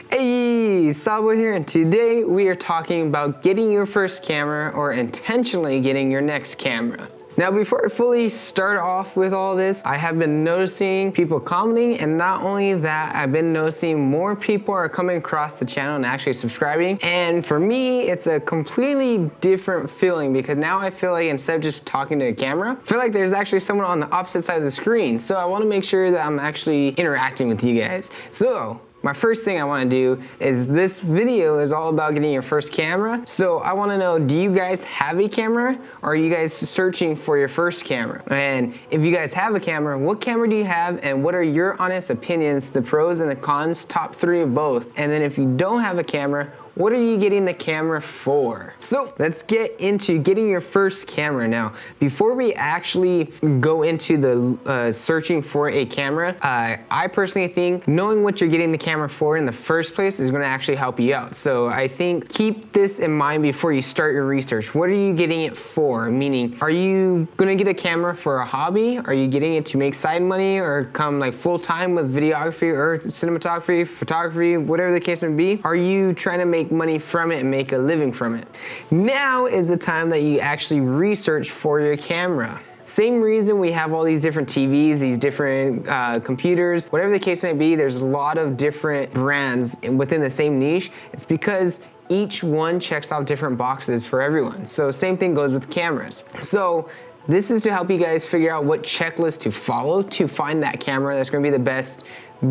Hey, Sabo here, and today we are talking about getting your first camera or intentionally getting your next camera. Now, before I fully start off with all this, I have been noticing people commenting, and not only that, I've been noticing more people are coming across the channel and actually subscribing. And for me, it's a completely different feeling because now I feel like instead of just talking to a camera, I feel like there's actually someone on the opposite side of the screen. So I want to make sure that I'm actually interacting with you guys. So my first thing I want to do is this video is all about getting your first camera. So I want to know, do you guys have a camera or are you guys searching for your first camera? And if you guys have a camera, what camera do you have and what are your honest opinions, the pros and the cons, top 3 of both? And then if you don't have a camera, what are you getting the camera for? So let's get into getting your first camera now. Before we actually go into the searching for a camera, I personally think knowing what you're getting the camera for in the first place is gonna actually help you out. So I think keep this in mind before you start your research. What are you getting it for? Meaning, are you gonna get a camera for a hobby? Are you getting it to make side money or come like full time with videography or cinematography, photography, whatever the case may be? Are you trying to make money from it and make a living from it? Now is the time that you actually research for your camera. Same reason we have all these different TVs, these different computers, whatever the case may be, there's a lot of different brands within the same niche. It's because each one checks off different boxes for everyone. So same thing goes with cameras. So this is to help you guys figure out what checklist to follow to find that camera that's gonna be the best,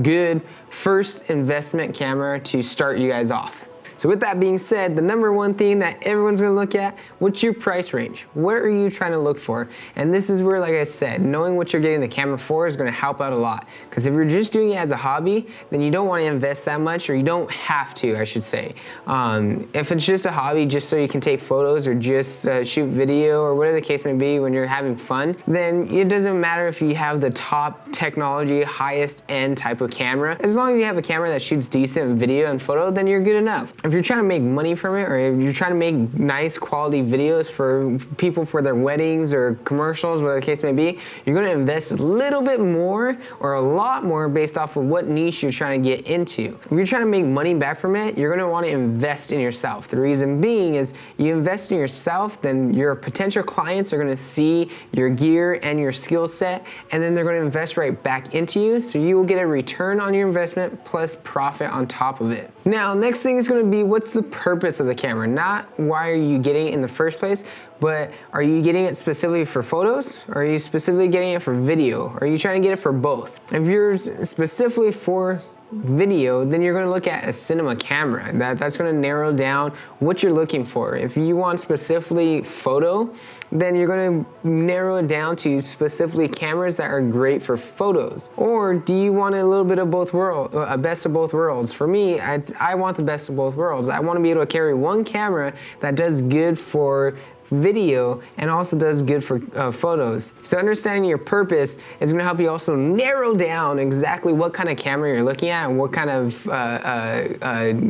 good, first investment camera to start you guys off. So with that being said, the number one thing that everyone's gonna look at, what's your price range? What are you trying to look for? And this is where, like I said, knowing what you're getting the camera for is gonna help out a lot. Because if you're just doing it as a hobby, then you don't wanna invest that much, or you don't have to, I should say. If it's just a hobby, just so you can take photos or just shoot video or whatever the case may be when you're having fun, then it doesn't matter if you have the top technology, highest end type of camera. As long as you have a camera that shoots decent video and photo, then you're good enough. If you're trying to make money from it, or if you're trying to make nice quality videos for people for their weddings or commercials, whatever the case may be, you're gonna invest a little bit more or a lot more based off of what niche you're trying to get into. If you're trying to make money back from it, you're gonna wanna invest in yourself. The reason being is you invest in yourself, then your potential clients are gonna see your gear and your skill set, and then they're gonna invest right back into you, so you will get a return on your investment plus profit on top of it. Now, next thing is gonna be, what's the purpose of the camera? Not why are you getting it in the first place, but are you getting it specifically for photos? Or are you specifically getting it for video? Or are you trying to get it for both? If you're specifically for video, then you're gonna look at a cinema camera. That's gonna narrow down what you're looking for. If you want specifically photo, then you're gonna narrow it down to specifically cameras that are great for photos. Or do you want a little bit of both worlds, a best of both worlds? For me, I want the best of both worlds. I wanna be able to carry one camera that does good for video and also does good for photos. So understanding your purpose is going to help you also narrow down exactly what kind of camera you're looking at and what kind of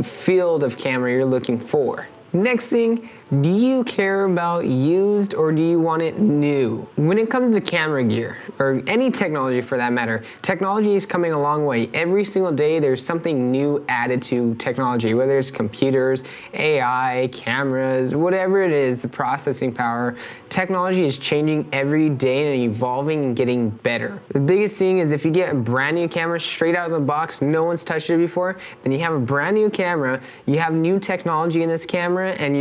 field of camera you're looking for. Next thing, do you care about used or do you want it new? When it comes to camera gear, or any technology for that matter, technology is coming a long way. Every single day there's something new added to technology, whether it's computers, AI, cameras, whatever it is, the processing power. Technology is changing every day and evolving and getting better. The biggest thing is if you get a brand new camera straight out of the box, no one's touched it before, then you have a brand new camera, you have new technology in this camera, and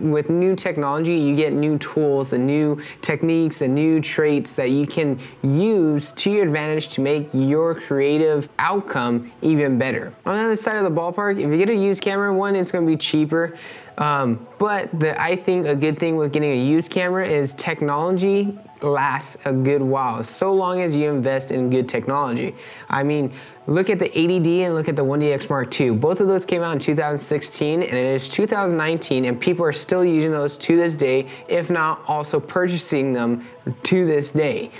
with new technology, you get new tools and new techniques and new traits that you can use to your advantage to make your creative outcome even better. On the other side of the ballpark, if you get a used camera, one, it's gonna be cheaper. But I think a good thing with getting a used camera is technology lasts a good while, so long as you invest in good technology. I mean, look at the 80D and look at the 1DX Mark II. Both of those came out in 2016 and it is 2019 and people are still using those to this day, if not also purchasing them to this day.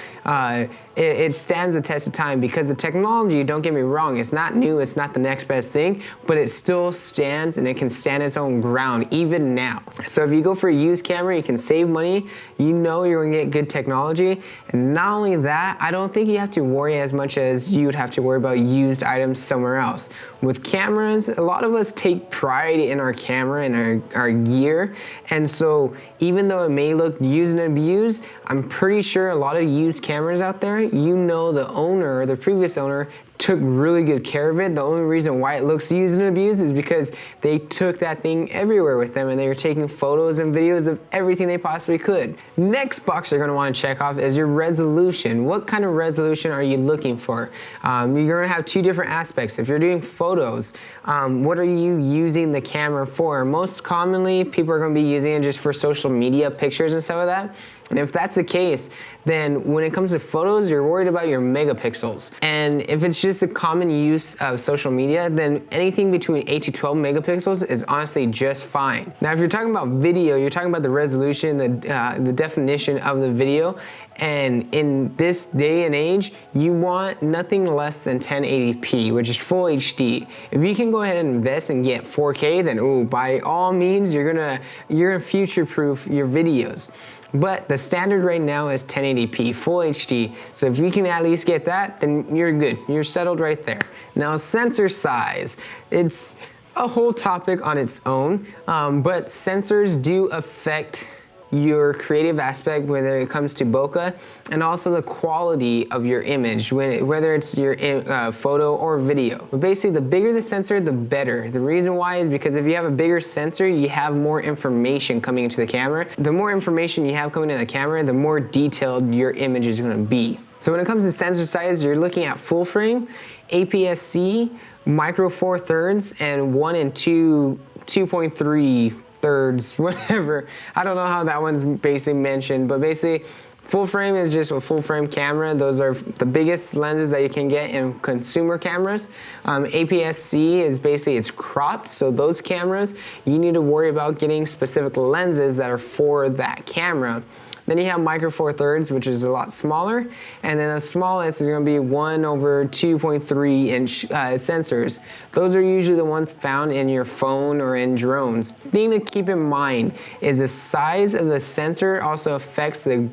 It stands the test of time because the technology, don't get me wrong, it's not new, it's not the next best thing, but it still stands and it can stand its own ground even now. So if you go for a used camera, you can save money, you know you're gonna get good technology, and not only that, I don't think you have to worry as much as you would have to worry about used items somewhere else. With cameras, a lot of us take pride in our camera and our gear, and so even though it may look used and abused, I'm pretty sure a lot of used cameras out there, you know, the owner or the previous owner took really good care of it. The only reason why it looks used and abused is because they took that thing everywhere with them and they were taking photos and videos of everything they possibly could. Next box you're going to want to check off is your resolution. What kind of resolution are you looking for? You're going to have two different aspects. If you're doing photos, what are you using the camera for? Most commonly, people are going to be using it just for social media pictures and stuff like that. And if that's the case, then when it comes to photos, you're worried about your megapixels. And if it's just a common use of social media, then anything between 8 to 12 megapixels is honestly just fine. Now, if you're talking about video, you're talking about the resolution, the definition of the video. And in this day and age, you want nothing less than 1080p, which is full HD. If you can go ahead and invest and get 4K, then ooh, by all means, you're gonna future-proof your videos. But the standard right now is 1080p, full HD. So if you can at least get that, then you're good. You're settled right there. Now, sensor size. It's a whole topic on its own, but sensors do affect your creative aspect, whether it comes to bokeh, and also the quality of your image, whether it's your photo or video. But basically, the bigger the sensor, the better. The reason why is because if you have a bigger sensor, you have more information coming into the camera. The more information you have coming into the camera, the more detailed your image is going to be. So when it comes to sensor size, you're looking at full frame, APS-C, micro four thirds, and 1 and 2.3 thirds, whatever. I don't know how that one's basically mentioned, but basically full frame is just a full frame camera. Those are the biggest lenses that you can get in consumer cameras. APS-C is basically, it's cropped, so those cameras, you need to worry about getting specific lenses that are for that camera. Then you have micro four thirds, which is a lot smaller, and then the smallest is going to be 1/2.3 inch sensors. Those are usually the ones found in your phone or in drones. The thing to keep in mind is the size of the sensor also affects the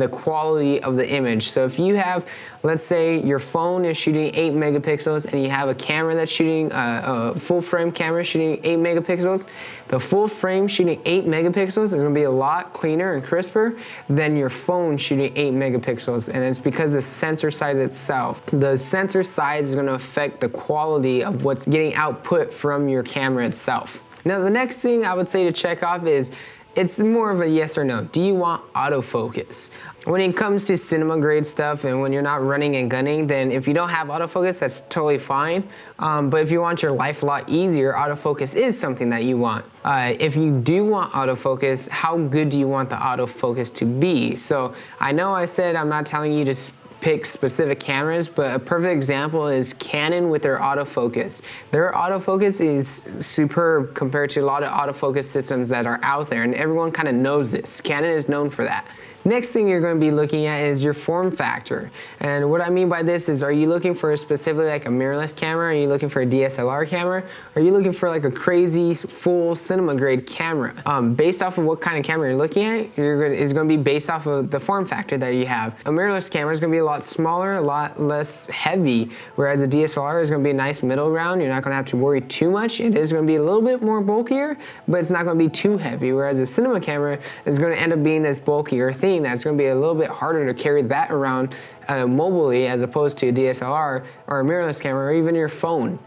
quality of the image. So if you have, let's say your phone is shooting 8 megapixels and you have a camera that's shooting a full frame camera shooting 8 megapixels, the full frame shooting 8 megapixels is going to be a lot cleaner and crisper than your phone shooting 8 megapixels, and it's because the sensor size itself. The sensor size is going to affect the quality of what's getting output from your camera itself. Now, the next thing I would say to check off is, it's more of a yes or no. Do you want autofocus? When it comes to cinema grade stuff and when you're not running and gunning, then if you don't have autofocus, that's totally fine. But if you want your life a lot easier, autofocus is something that you want. If you do want autofocus, how good do you want the autofocus to be? So I know I said I'm not telling you to pick specific cameras, but a perfect example is Canon with their autofocus. Their autofocus is superb compared to a lot of autofocus systems that are out there, and everyone kind of knows this. Canon is known for that. Next thing you're going to be looking at is your form factor. And what I mean by this is, are you looking for specifically like a mirrorless camera? Are you looking for a DSLR camera? Are you looking for like a crazy full cinema grade camera? Based off of what kind of camera you're looking at, is going to be based off of the form factor that you have. A mirrorless camera is going to be a lot smaller, a lot less heavy, whereas a DSLR is going to be a nice middle ground. You're not going to have to worry too much. It is going to be a little bit more bulkier, but it's not going to be too heavy, whereas a cinema camera is going to end up being this bulkier thing that's going to be a little bit harder to carry that around mobilely, as opposed to a DSLR or a mirrorless camera or even your phone.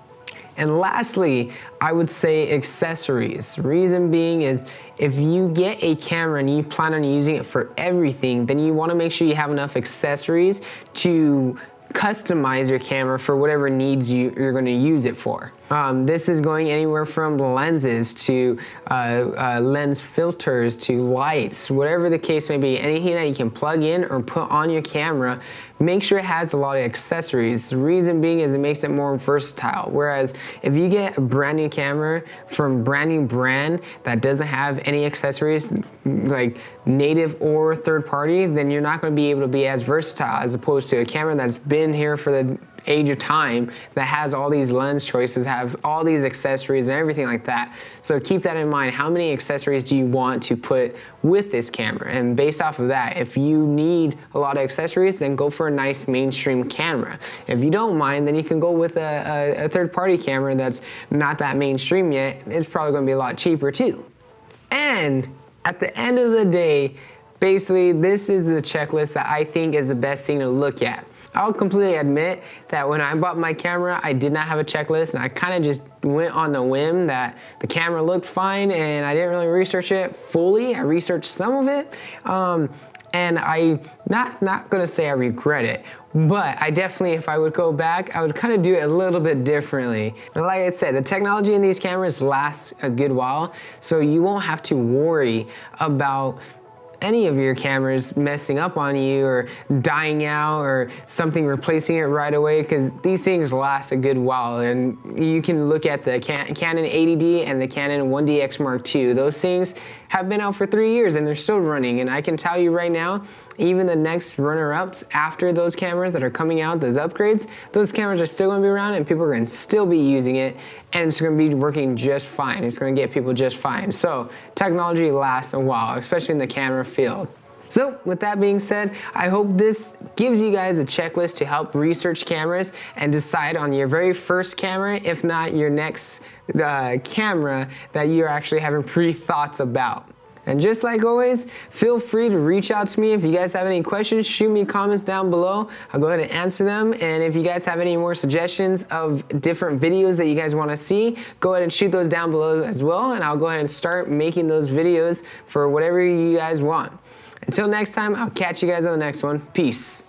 And lastly, I would say accessories. Reason being is, if you get a camera and you plan on using it for everything, then you want to make sure you have enough accessories to customize your camera for whatever needs you're going to use it for. This is going anywhere from lenses to lens filters to lights, whatever the case may be. Anything that you can plug in or put on your camera, make sure it has a lot of accessories. The reason being is it makes it more versatile. Whereas if you get a brand new camera from a brand new brand that doesn't have any accessories, like native or third party, then you're not going to be able to be as versatile as opposed to a camera that's been here for the age of time that has all these lens choices, have all these accessories and everything like that. So keep that in mind. How many accessories do you want to put with this camera? And based off of that, if you need a lot of accessories, then go for a nice mainstream camera. If you don't mind, then you can go with a third-party camera that's not that mainstream yet. It's probably going to be a lot cheaper too. And at the end of the day, basically, this is the checklist that I think is the best thing to look at. I'll completely admit that when I bought my camera, I did not have a checklist, and I kind of just went on the whim that the camera looked fine, and I didn't really research it fully. I researched some of it, and I not gonna say I regret it, but I definitely, if I would go back, I would kind of do it a little bit differently. But like I said, the technology in these cameras lasts a good while, so you won't have to worry about any of your cameras messing up on you or dying out or something replacing it right away, because these things last a good while. And you can look at the Canon 80D and the Canon 1DX Mark II. Those things have been out for 3 years and they're still running. And I can tell you right now, even the next runner-ups after those cameras that are coming out, those upgrades, those cameras are still going to be around and people are going to still be using it, and it's going to be working just fine. It's going to get people just fine. So technology lasts a while, especially in the camera field. So with that being said, I hope this gives you guys a checklist to help research cameras and decide on your very first camera, if not your next camera that you're actually having pre-thoughts about. And just like always, feel free to reach out to me. If you guys have any questions, shoot me comments down below. I'll go ahead and answer them. And if you guys have any more suggestions of different videos that you guys want to see, go ahead and shoot those down below as well. And I'll go ahead and start making those videos for whatever you guys want. Until next time, I'll catch you guys on the next one. Peace.